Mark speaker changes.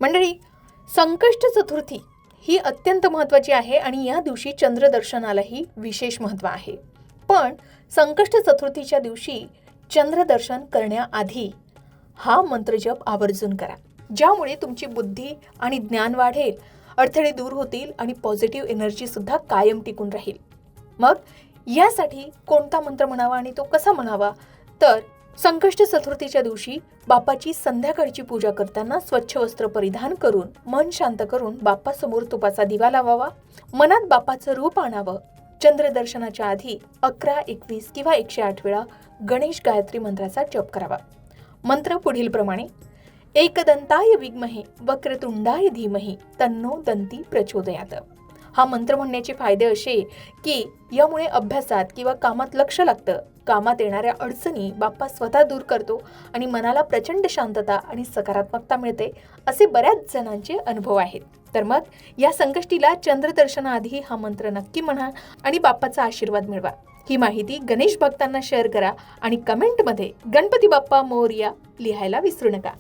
Speaker 1: मंडळी, संकष्ट चतुर्थी ही अत्यंत महत्त्वाची आहे आणि या दिवशी चंद्रदर्शनालाही विशेष महत्त्व आहे. पण संकष्ट चतुर्थीच्या दिवशी चंद्रदर्शन करण्याआधी हा मंत्रजप आवर्जून करा, ज्यामुळे तुमची बुद्धी आणि ज्ञान वाढेल, अडथळे दूर होतील आणि पॉझिटिव्ह एनर्जी सुद्धा कायम टिकून राहील. मग यासाठी कोणता मंत्र म्हणावा आणि तो कसा म्हणावा? तर संकष्ट चतुर्थीच्या दिवशी बाप्पाची संध्याकाळची पूजा करताना स्वच्छ वस्त्र परिधान करून मन शांत करून बाप्पासमोर तुपाचा दिवा लावावा. मनात बाप्पाचं रूप आणावं. चंद्रदर्शनाच्या आधी 11, 21 किंवा 108 वेळा गणेश गायत्री मंत्राचा जप करावा. मंत्र पुढील प्रमाणे: एकदंताय विद्महे वक्रतुंडाय धीमहि तन्नो दंती प्रचोदयात. हा मंत्र म्हणण्याचे फायदे असे की यामुळे अभ्यासात किंवा कामात लक्ष लागतं, कामात येणाऱ्या अडचणी बाप्पा स्वतः दूर करतो आणि मनाला प्रचंड शांतता आणि सकारात्मकता मिळते, असे बऱ्याच जणांचे अनुभव आहेत. तर मग या संकष्टीला चंद्रदर्शनाआधी हा मंत्र नक्की म्हणा आणि बाप्पाचा आशीर्वाद मिळवा. ही माहिती गणेश भक्तांना शेअर करा आणि कमेंटमध्ये गणपती बाप्पा मोरया लिहायला विसरू नका.